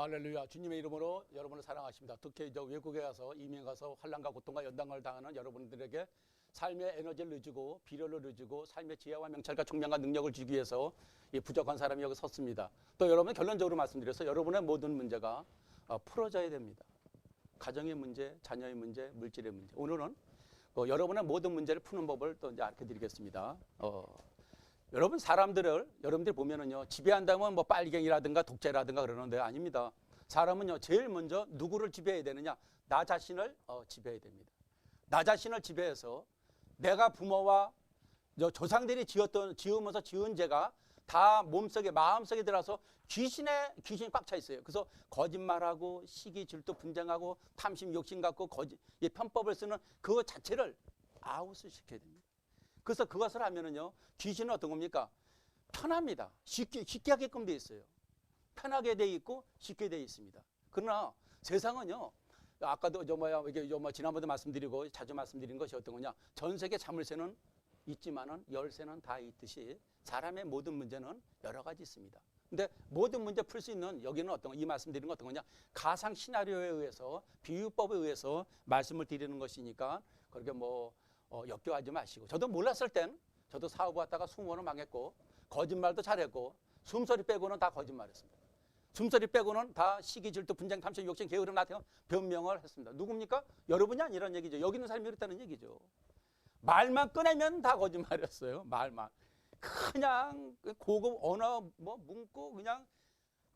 할렐루야. 주님의 이름으로 여러분을 사랑하십니다. 특히 외국에 가서 이민 가서 환난과 고통과 연단을 당하는 여러분들에게 삶의 에너지를 누주고 비료를 누주고 삶의 지혜와 명찰과 총명과 능력을 주기 위해서 이 부족한 사람이 여기 섰습니다. 또 여러분 결론적으로 말씀드려서 여러분의 모든 문제가 풀어져야 됩니다. 가정의 문제, 자녀의 문제, 물질의 문제. 오늘은 여러분의 모든 문제를 푸는 법을 또 이제 알려드리겠습니다. 여러분 여러분들이 보면은요, 지배한다면 뭐 빨갱이라든가 독재라든가 그러는데 아닙니다. 사람은요, 제일 먼저 누구를 지배해야 되느냐? 나 자신을 지배해야 됩니다. 나 자신을 지배해서 내가 부모와 조상들이 지으면서 지은 죄가 다 몸속에 마음속에 들어서 귀신이 꽉 차 있어요. 그래서 거짓말하고 시기 질투 분쟁하고 탐심 욕심 갖고 편법을 쓰는 그거 자체를 아웃을 시켜야 됩니다. 그래서 그것을 하면은요, 귀신은 어떤 겁니까? 편합니다. 쉽게 하게끔 되어 있어요. 편하게 되어 있고 쉽게 되어 있습니다. 그러나 세상은요, 아까도 지난번에 말씀드리고 자주 말씀드린 것이 어떤 거냐? 전 세계 자물쇠는 있지만은 열쇠는 다 있듯이 사람의 모든 문제는 여러 가지 있습니다. 근데 모든 문제 풀 수 있는 여기는 이 말씀드리는 건 어떤 거냐? 가상 시나리오에 의해서 비유법에 의해서 말씀을 드리는 것이니까 그렇게 역겨워하지 마시고. 저도 몰랐을 땐 저도 사업하다가 수모는 망했고 거짓말도 잘했고 숨소리 빼고는 다 거짓말했습니다. 숨소리 빼고는 다 시기 질투 분쟁 탐심 욕심 게으름 나태함 변명을 했습니다. 누굽니까? 여러분이 아니란 얘기죠. 여기 있는 사람이 그렇다는 얘기죠. 말만 꺼내면 다 거짓말이었어요. 말만 그냥 고급 언어 문구 그냥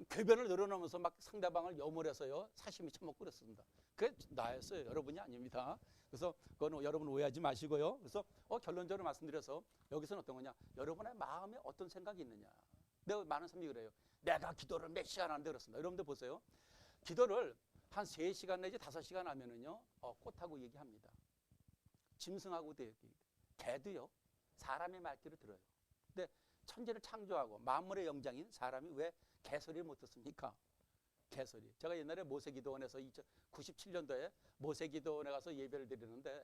궤변을 늘어놓으면서 막 상대방을 여물해서요 사심이 처먹고 그랬습니다. 그게 나였어요. 여러분이 아닙니다. 그래서 그건 여러분 오해하지 마시고요. 그래서 결론적으로 말씀드려서 여기서는 어떤 거냐? 여러분의 마음에 어떤 생각이 있느냐? 내가 많은 사람이 그래요. 내가 기도를 몇 시간 하는데 그렇습니다. 여러분들 보세요. 기도를 한 3시간 내지 5시간 하면은요, 꽃하고 얘기합니다. 짐승하고도 얘기해요. 개도요, 사람의 말귀를 들어요. 근데 천지를 창조하고 만물의 영장인 사람이 왜 개소리를 못 듣습니까? 개소리. 제가 옛날에 모세기도원에서 97년도에 모세기도원에 가서 예배를 드리는데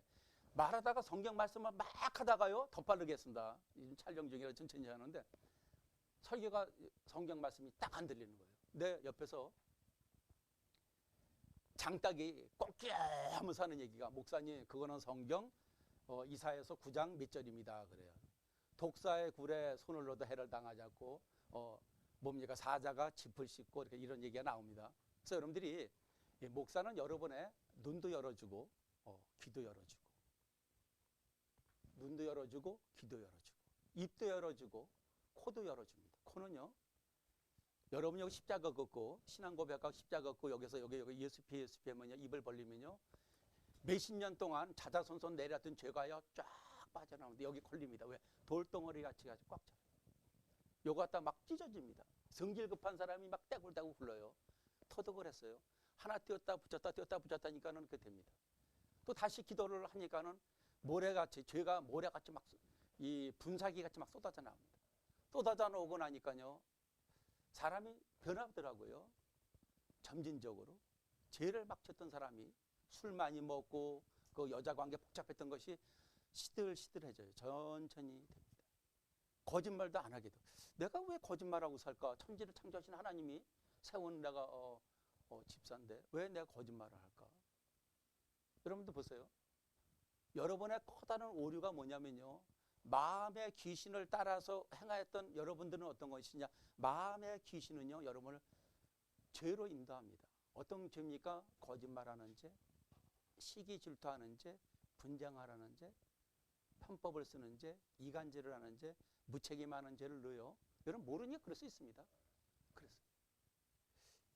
말하다가 성경 말씀을 막 하다가요, 더 빠르게 했습니다. 지금 촬영 중이라 천천히 하는데 설교가 성경 말씀이 딱 안 들리는 거예요. 내 옆에서 장딱이 꺾여 하면서 하는 얘기가, 목사님 그거는 성경 이사야서 9장 몇 절입니다. 그래요. 독사의 굴에 손을 넣어도 해를 당하지 않고 뭡니까? 사자가 짚을 씻고 이렇게 이런 얘기가 나옵니다. 그래서 여러분들이 목사는 여러분의 눈도 열어주고 귀도 열어주고 눈도 열어주고 귀도 열어주고 입도 열어주고 코도 열어줍니다. 코는요, 여러분 여기 십자가 걷고 신앙 고백하고 십자가 걷고 여기 예수피 하면요, 입을 벌리면요 몇십 년 동안 자자손손 내렸던 죄가요 쫙 빠져나오는데 여기 걸립니다. 왜? 돌덩어리 같이 꽉 차요. 요거 갖다 막 찢어집니다. 성질 급한 사람이 막 떼굴떼굴 굴러요. 터득을 했어요. 하나 띄었다 붙였다니까는 그렇게 됩니다. 또 다시 기도를 하니까는 죄가 모래같이 막 이 분사기같이 막 쏟아져 나옵니다. 쏟아져 나오고 나니까요, 사람이 변하더라고요. 점진적으로 죄를 막 쳤던 사람이 술 많이 먹고 그 여자 관계 복잡했던 것이 시들시들해져요. 천천히 됩니다. 거짓말도 안 하게 돼. 내가 왜 거짓말하고 살까? 천지를 창조하신 하나님이 세운 내가 집사인데 왜 내가 거짓말을 할까? 여러분들 보세요. 여러분의 커다란 오류가 뭐냐면요, 마음의 귀신을 따라서 행하였던 여러분들은 어떤 것이냐? 마음의 귀신은요, 여러분을 죄로 인도합니다. 어떤 죄입니까? 거짓말하는 죄, 시기 질투하는 죄, 분쟁하라는 죄, 편법을 쓰는 죄, 이간질을 하는 죄, 무책임하는 죄를 넣어요. 여러분 모르니까 그럴 수 있습니다. 그래서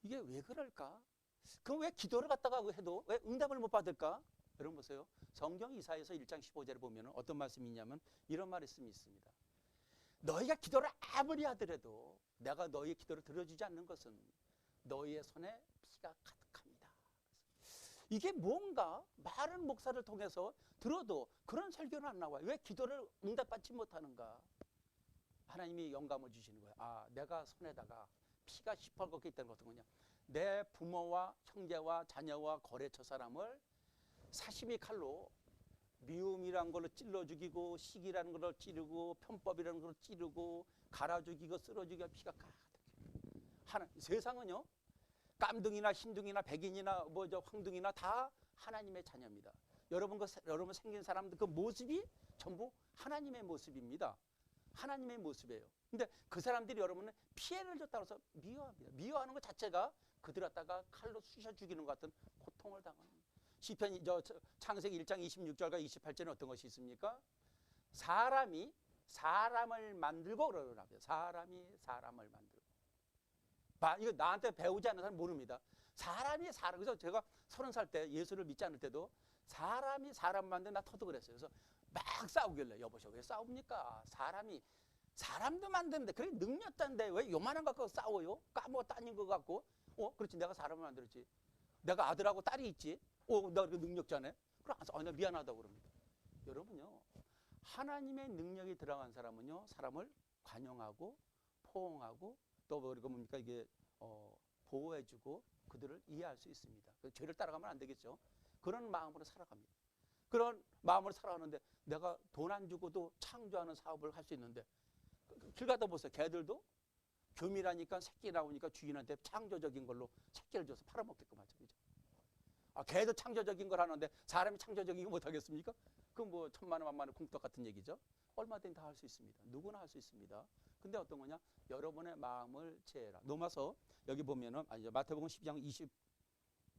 이게 왜 그럴까? 그럼 왜 기도를 갖다가 해도 왜 응답을 못 받을까? 여러분 보세요. 성경 이사야서 1장 15절에 보면 어떤 말씀이 있냐면 이런 말씀이 있습니다. 너희가 기도를 아무리 하더라도 내가 너희의 기도를 들어주지 않는 것은 너희의 손에 피가 가득합니다. 이게 뭔가 많은 목사를 통해서 들어도 그런 설교는 안 나와요. 왜 기도를 응답받지 못하는가? 하나님이 영감을 주시는 거예요. 내가 손에다가 피가 시뻘겋게 있다는 것은 뭐냐? 내 부모와 형제와 자녀와 거래처 사람을 사시미 칼로 미움이란 걸로 찔러 죽이고 시기라는 걸로 찌르고 편법이라는 걸로 찌르고 갈아 죽이고 쓸어 죽이고 피가 가득해요. 세상은요, 깜둥이나 흰둥이나 백인이나 뭐 저 황둥이나 다 하나님의 자녀입니다. 여러분 생긴 사람들 그 모습이 전부 하나님의 모습입니다. 하나님의 모습이에요. 근데 그 사람들이 여러분은 피해를 줬다고 해서 미워합니다. 미워하는 것 자체가 그들 갖다가 칼로 쑤셔 죽이는 것 같은 고통을 당합니다. 시편 창세기 1장 26절과 28절에 어떤 것이 있습니까? 사람이 사람을 만들고 그러더라고요. 사람이 사람을 만들고. 이거 나한테 배우지 않는 사람 모릅니다. 사람이 사람. 그래서 제가 30살 때 예수를 믿지 않을 때도 사람이 사람 만든 나 터득을 했어요. 그래서 막 싸우길래 여보셔 왜 싸웁니까? 사람이 사람도 만드는데 그게 능력자인데 왜 요만한 거 갖고 싸워요? 까먹었다 아닌 거 갖고. 그렇지 내가 사람을 만들었지. 내가 아들하고 딸이 있지. 나 그 능력자네. 그럼 나 미안하다고 그럽니다. 여러분요. 하나님의 능력이 들어간 사람은요. 사람을 관용하고 포옹하고 또 뭡니까 이게 보호해주고 그들을 이해할 수 있습니다. 죄를 따라가면 안 되겠죠. 그런 마음으로 살아갑니다. 그런 마음으로 살아가는데 내가 돈 안 주고도 창조하는 사업을 할 수 있는데 길 가다 보세요. 개들도 교미라니까 새끼 나오니까 주인한테 창조적인 걸로 새끼를 줘서 팔아먹게끔 하죠. 그죠? 개도 창조적인 걸 하는데 사람이 창조적인 거 못하겠습니까? 그건 뭐 천만 원 만만 원 궁떡 같은 얘기죠. 얼마든지 다 할 수 있습니다. 누구나 할 수 있습니다. 근데 어떤 거냐? 여러분의 마음을 채해라. 넘어서 여기 보면은 마태복음 12장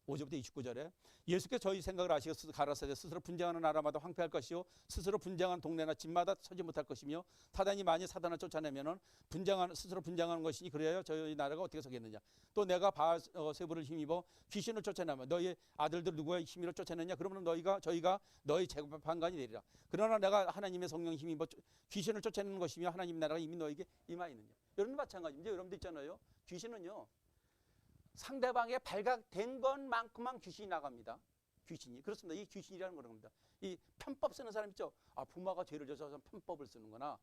25절부터 29절에 예수께서 저희 생각을 아시고 스스로 가라사대 스스로 분쟁하는 나라마다 황폐할 것이요 스스로 분쟁하는 동네나 집마다 서지 못할 것이며 사단이 많이 사단을 쫓아내면은 스스로 분쟁하는 것이니 그래야 저희 나라가 어떻게 서겠느냐. 또 내가 바알세불을 힘입어 귀신을 쫓아내면 너희 아들들 누구의 힘으로 쫓아내냐. 그러면 저희가 너희 재판관이 되리라. 그러나 내가 하나님의 성령 힘입어 귀신을 쫓아내는 것이며 하나님 나라가 이미 너에게 임하 있느냐. 여러분도 마찬가지입니다. 여러분도 있잖아요. 귀신은요. 상대방의 발각된 것만큼만 귀신이 나갑니다. 귀신이. 그렇습니다. 이 귀신이라는 그런 겁니다. 이 편법 쓰는 사람 있죠. 부모가 죄를 져서 편법을 쓰는구나.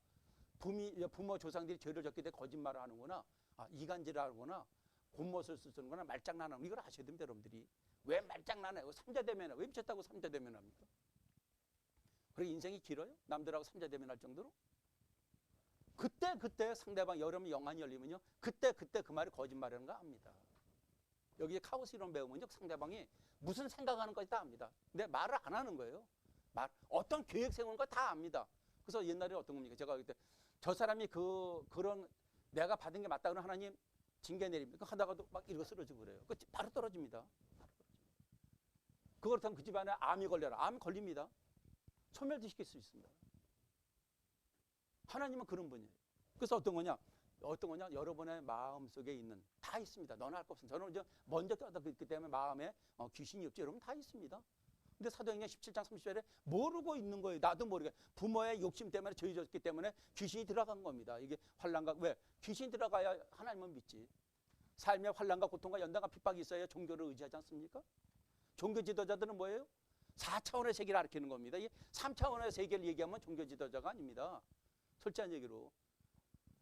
부모 조상들이 죄를 졌기 때문에 거짓말을 하는구나. 이간질을 하는구나. 곤못을 쓰는구나. 말장난하는 이걸 아셔야 됩니다. 여러분들이. 왜 말장난해요? 삼자대면에 왜 미쳤다고 삼자대면 합니까? 그리고 인생이 길어요? 남들하고 삼자대면 할 정도로? 그때 상대방 여러분 영안이 열리면요. 그때 그 말이 거짓말이라는 거 압니다. 여기에 카오스 이론 배우면요. 상대방이 무슨 생각하는 것이 다 압니다. 근데 말을 안 하는 거예요. 어떤 계획 세우는 거 다 압니다. 그래서 옛날에 어떤 겁니까? 제가 그때 저 사람이 그런 내가 받은 게 맞다 그러면 하나님 징계 내립니까? 하다가도 막 이러고 쓰러지고 그래요. 바로 떨어집니다. 그렇다면 그 집안에 암이 걸려라. 암 걸립니다. 소멸시킬 수 있습니다. 하나님은 그런 분이에요. 그래서 어떤 거냐? 여러분의 마음 속에 있는 다 있습니다. 너나 할 거 없습니다. 저는 먼저 깨닫기 때문에 마음에 귀신이 없죠. 여러분 다 있습니다. 근데 사도행전 17장 30절에 모르고 있는 거예요. 나도 모르게 부모의 욕심 때문에 죄 졌기 때문에 귀신이 들어간 겁니다. 이게 환난과 왜 귀신이 들어가야 하나님은 믿지. 삶의 환난과 고통과 연단과 핍박이 있어야 종교를 의지하지 않습니까? 종교 지도자들은 뭐예요? 4차원의 세계를 가리키는 겁니다. 이 3차원의 세계를 얘기하면 종교 지도자가 아닙니다. 솔직한 얘기로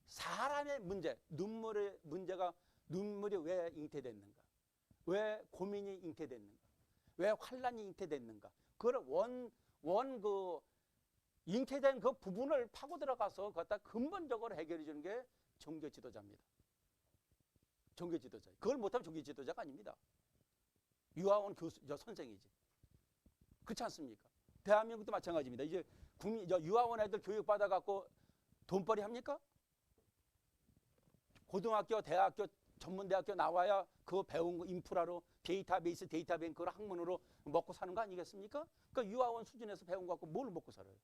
사람의 문제, 눈물의 문제가 눈물이 왜 잉태됐는가? 왜 고민이 잉태됐는가? 왜 환란이 잉태됐는가? 그걸 잉태된 그 부분을 파고 들어가서 그것다 근본적으로 해결해 주는 게 종교 지도자입니다. 종교 지도자. 그걸 못하면 종교 지도자가 아닙니다. 유아원 선생이지. 그렇지 않습니까? 대한민국도 마찬가지입니다. 이제 유아원 애들 교육 받아갖고 돈벌이 합니까? 고등학교, 대학교, 전문대학교 나와야 그거 배운 거 인프라로 데이터베이스, 데이터뱅크로 학문으로 먹고 사는 거 아니겠습니까? 그러니까 유아원 수준에서 배운 거 갖고 뭘 먹고 살아요?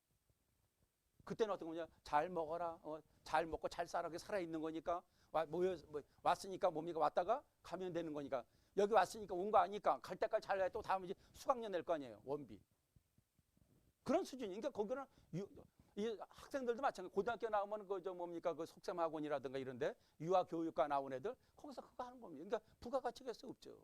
그때는 어떤 거냐? 잘 먹어라. 잘 먹고 잘 살아게 살아있는 거니까 왔으니까 뭡니까? 왔다가 가면 되는 거니까 여기 왔으니까 온 거 아니까 갈 때까지 잘 해야 또 다음 이제 수강료 낼 거 아니에요. 원비. 그런 수준이니까 거기는 이 학생들도 마찬가지. 고등학교 나오면 그 속셈학원이라든가 이런데 유아교육과 나온 애들 거기서 그거 하는 겁니다. 그러니까 부가가치가 없죠.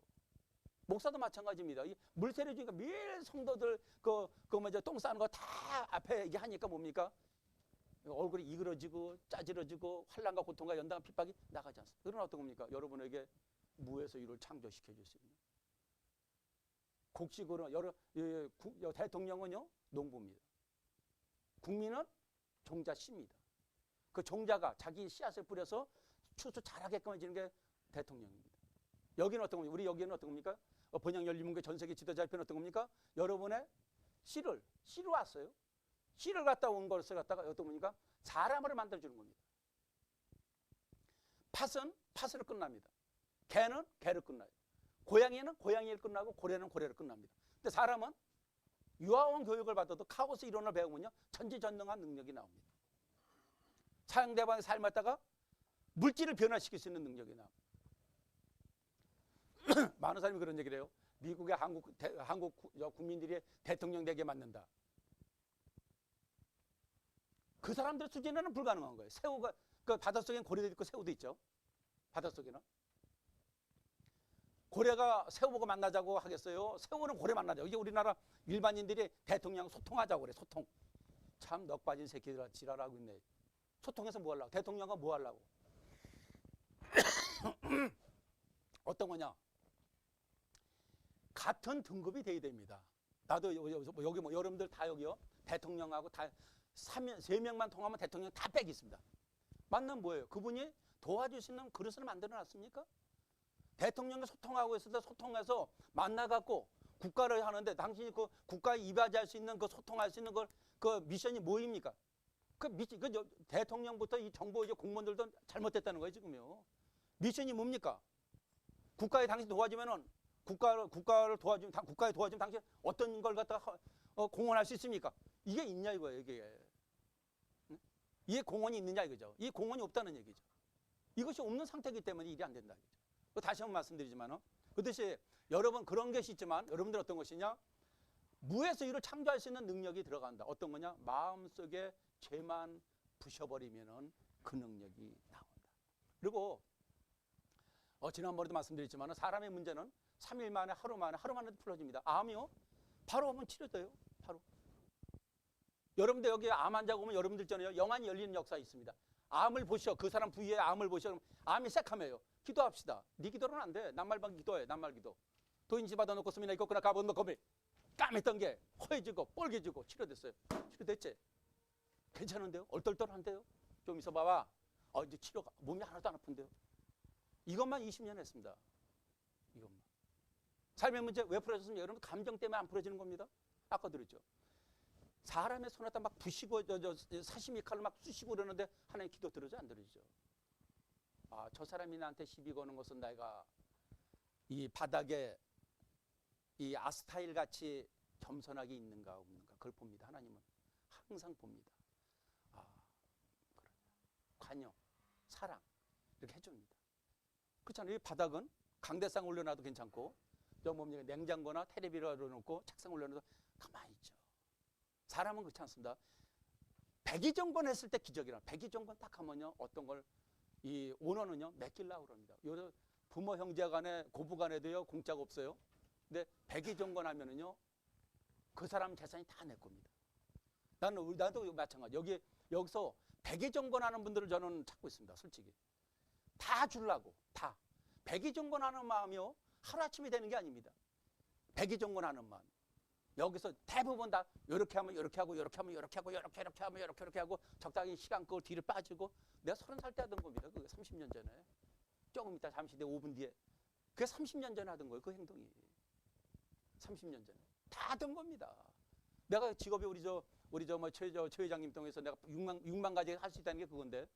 목사도 마찬가지입니다. 이 물세례 주니까 매일 성도들 똥 싸는 거 다 앞에 얘기하니까 뭡니까? 얼굴이 이그러지고 짜질러지고 환난과 고통과 연단과 핍박이 나가지 않습니다. 그런 어떤 겁니까? 여러분에게 무에서 유를 창조시켜 줄 수 있는. 곡식으로 대통령은요 농부입니다. 국민은 종자 씨입니다. 그 종자가 자기 씨앗을 뿌려서 추수 잘하게끔 해주는 게 대통령입니다. 여기는 어떤 겁니까? 우리 여기는 어떤 겁니까? 번영열린문교 전세계 지도자협회는 어떤 겁니까? 여러분의 씨를 왔어요. 씨를 갖다 온 것을 갖다가 어떤 겁니까? 사람으로 만들어주는 겁니다. 팥은 팥으로 끝납니다. 개는 개로 끝나요. 고양이는 고양이를 끝나고 고래는 고래로 끝납니다. 근데 사람은 유아원 교육을 받아도 카오스 이론을 배우면요, 천지전능한 능력이 나옵니다. 상대방의 삶을 갖다가 물질을 변화시킬 수 있는 능력이 나옵니다. 많은 사람이 그런 얘기를 해요. 미국의 한국 국민들이 대통령 되게 만든다. 그 사람들 수준에는 불가능한 거예요. 새우가, 그 바닷속엔 고래도 있고 새우도 있죠. 바닷속에는. 고래가 새우 보고 만나자고 하겠어요? 새우는 고래 만나자고. 이게 우리나라 일반인들이 대통령 소통하자고 그래, 소통. 참 넋 빠진 새끼들 지랄하고 있네. 소통해서 뭐 하려고? 대통령과 뭐 하려고? 어떤 거냐? 같은 등급이 돼야 됩니다. 나도 여기 뭐 여러분들 다 여기요. 대통령하고 다 3명만 통하면 대통령 다 빽이 있습니다. 맞는 뭐예요? 그분이 도와줄 수 있는 그릇을 만들어 놨습니까? 대통령과 소통하고 있을 때 소통해서 만나갖고 국가를 하는데 당신이 그 국가에 이바지할 수 있는 그 소통할 수 있는 그 미션이 뭐입니까? 그 대통령부터 이 정부 이제 공무원들도 잘못됐다는 거예요, 지금요. 미션이 뭡니까? 국가에 당신 도와주면은 국가를 도와주면 국가에 도와주면 당신 어떤 걸 갖다가 공헌할 수 있습니까? 이게 있냐 이거예요, 이게. 이게 공헌이 있느냐 이거죠. 이 공헌이 없다는 얘기죠. 이것이 없는 상태이기 때문에 일이 안 된다 이거죠. 다시 한번 말씀드리지만은 그것이 여러분 그런 것이 있지만 여러분들 어떤 것이냐? 무에서 일을 창조할 수 있는 능력이 들어간다. 어떤 거냐? 마음속에 죄만 부셔버리면은 그 능력이 나온다. 그리고 지난번에도 말씀드렸지만 사람의 문제는 3일 만에 하루 만에 풀어집니다. 암이요? 바로 오면 치료돼요. 바로. 여러분들 여기 암 환자가 오면 여러분들 있잖아요. 영안이 열리는 역사 있습니다. 암을 보시오. 그 사람 부위에 암을 보시오. 그럼 암이 새카매요. 기도합시다. 네 기도는 안 돼. 낱말방 기도해. 낱말 기도. 도인지 받아놓고 스미나 있겠구나 가본 겁이 까맸던 게 허해지고 뻘개지고 치료됐어요. 치료됐지? 괜찮은데요? 얼떨떨한데요? 좀 있어 봐봐. 이제 치료가 몸이 하나도 안 아픈데요? 이것만 20년 했습니다. 이것만. 삶의 문제 왜 풀어졌습니까? 여러분 감정 때문에 안 풀어지는 겁니다. 아까 들었죠? 사람의 손에다 막 부시고 사시미 칼로 막 쑤시고 그러는데 하나님 기도 들어져 안 들어지죠? 저 사람이 나한테 시비 거는 것은 내가 이 바닥에 이 아스타일 같이 겸손하게 있는가 없는가 그걸 봅니다. 하나님은 항상 봅니다. 관여, 사랑 이렇게 해줍니다. 그렇잖아요. 이 바닥은 강대상 올려놔도 괜찮고 저 뭡니까 냉장고나 테레비를 놓고 책상 올려놔도 가만히 있죠. 사람은 그렇지 않습니다. 백의정권했을 때 기적이라. 백의정권 딱 하면요 어떤 걸 이 원어는요 맡기려고 그럽니다. 요즘 부모 형제 간에 고부 간에도요 공짜가 없어요. 근데 백의정권 하면은요 그 사람 재산이 다 내 겁니다. 나도 마찬가지. 여기서 백의정권하는 분들을 저는 찾고 있습니다. 솔직히 다 주려고 다. 백의정권하는 마음이요 하루아침에 되는 게 아닙니다. 백의정권하는 마음. 여기서 대부분 다 이렇게 하면 이렇게 하고 이렇게 하면 이렇게 하고 이렇게 하면 이렇게 하고 적당히 시간 끄고 뒤를 빠지고 내가 30살 때 하던 겁니다. 그게 30년 전에. 조금 있다 잠시 뒤에 5분 뒤에. 그게 30년 전에 하던 거예요. 그 행동이. 30년 전에. 다 하던 겁니다. 내가 직업이 우리 최 회장님 통해서 내가 6만 가지 할 수 있다는 게 그건데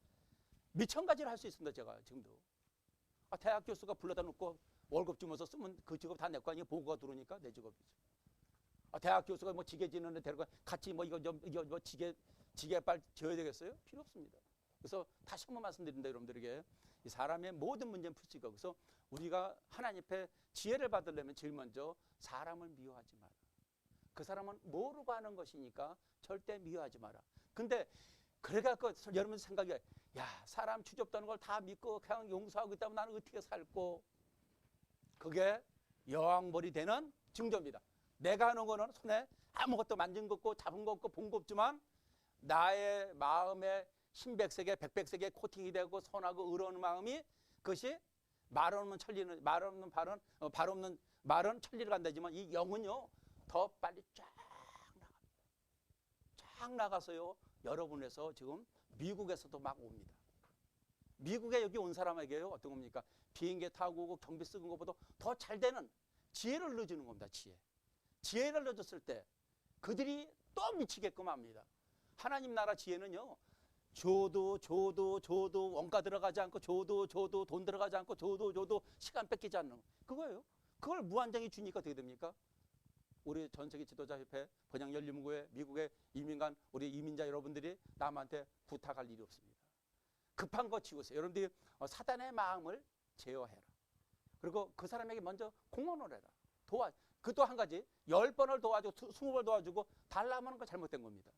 미천 가지를 할 수 있습니다. 제가 지금도. 대학 교수가 불러다 놓고 월급 주면서 쓰면 그 직업 다 내 거 아니에요. 보고가 들어오니까 내 직업이죠. 대학 교수가 뭐 지게 지는데 데려가 같이 뭐 이거 뭐 지게빨 지어야 되겠어요? 필요 없습니다. 그래서 다시 한번 말씀드린다 여러분들에게 이 사람의 모든 문제는 풀 수 있고 그래서 우리가 하나님 앞에 지혜를 받으려면 제일 먼저 사람을 미워하지 마라. 그 사람은 모르고 하는 것이니까 절대 미워하지 마라. 근데 그래갖고 여러분 생각이 사람 주접다는 걸 다 믿고 그냥 용서하고 있다면 나는 어떻게 살고 그게 여왕벌이 되는 징조입니다. 내가 하는 거는 손에 아무것도 만진 거 없고 잡은 거 없고 본 거 없지만 나의 마음에 신백색에 백백색에 코팅이 되고 선하고 의로운 마음이 그것이 말 없는 천리는 말 없는 발은 발 없는 말은 천리를 간다지만 이 영은요 더 빨리 쫙 나갑니다. 쫙 나가서요 여러분에서 지금 미국에서도 막 옵니다. 미국에 여기 온 사람에게요 어떤 겁니까? 비행기 타고 경비 쓰는 것보다 더 잘 되는 지혜를 넣어주는 겁니다. 지혜를 넣어줬을 때 그들이 또 미치게끔 합니다. 하나님 나라 지혜는요, 줘도 원가 들어가지 않고, 줘도 돈 들어가지 않고, 줘도 시간 뺏기지 않는 그거예요. 그걸 무한정히 주니까 어떻게 됩니까? 우리 전 세계 지도자협회, 번영연립무회, 미국의 이민간 우리 이민자 여러분들이 남한테 부탁할 일이 없습니다. 급한 거 지우세요. 여러분들이 사단의 마음을 제어해라. 그리고 그 사람에게 먼저 공헌을 해라. 그것도 한 가지, 10번을 도와주고 20번 도와주고 달라면 하는 거 잘못된 겁니다.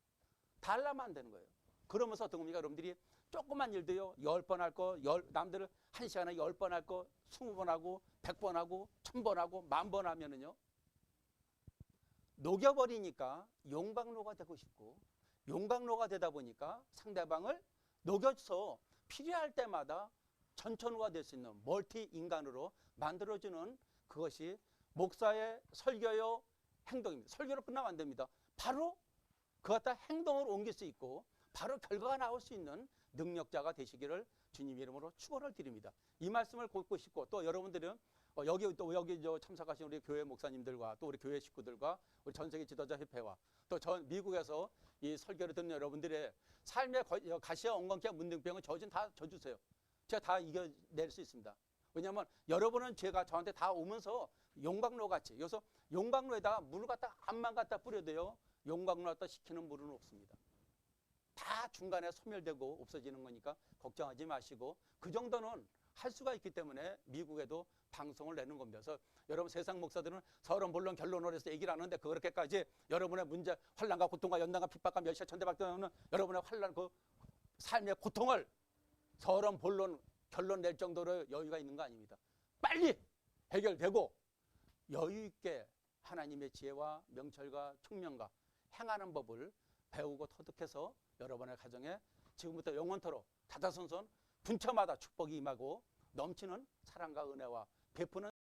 달라면 안 되는 거예요. 그러면서 어떤 겁니까? 여러분들이 조그만 일도요, 10번 할 거, 남들을 1시간에 10번 할 거, 20번 하고, 100번 하고, 1000번 하고, 10,000번 하면은요, 녹여버리니까 용광로가 되고 싶고, 용광로가 되다 보니까 상대방을 녹여서 필요할 때마다 전천후가 될 수 있는 멀티 인간으로 만들어주는 그것이 목사의 설교요 행동입니다. 설교로 끝나면 안 됩니다. 바로 그것 다 행동으로 옮길 수 있고 바로 결과가 나올 수 있는 능력자가 되시기를 주님 이름으로 축원을 드립니다. 이 말씀을 듣고 싶고, 또 여러분들은 여기 참석하신 우리 교회 목사님들과 또 우리 교회 식구들과 우리 전 세계 지도자 협회와 또 전 미국에서 이 설교를 듣는 여러분들의 삶의 가시와 엉겅퀴와 문둥병은 다 져주세요. 제가 다 이겨낼 수 있습니다. 왜냐하면 여러분은 제가 저한테 다 오면서 용광로 같이, 여기서 용광로에다가 물을 갖다 암만 갖다 뿌려도요, 용광로 갖다 식히는 물은 없습니다. 다 중간에 소멸되고 없어지는 거니까 걱정하지 마시고, 그 정도는 할 수가 있기 때문에 미국에도 방송을 내는 겁니다. 그래서 여러분, 세상 목사들은 서론 본론 결론을 해서 얘기를 하는데, 그렇게까지 여러분의 문제, 환난과 고통과 연단과 핍박과 멸시와 천대받는 여러분의 환난, 그 삶의 고통을 서론 본론 결론 낼 정도로 여유가 있는 거 아닙니다. 빨리 해결되고 여유 있게 하나님의 지혜와 명철과 총명과 행하는 법을 배우고 터득해서 여러분의 가정에 지금부터 영원토록 다다손손 분처마다 축복이 임하고 넘치는 사랑과 은혜와 베푸는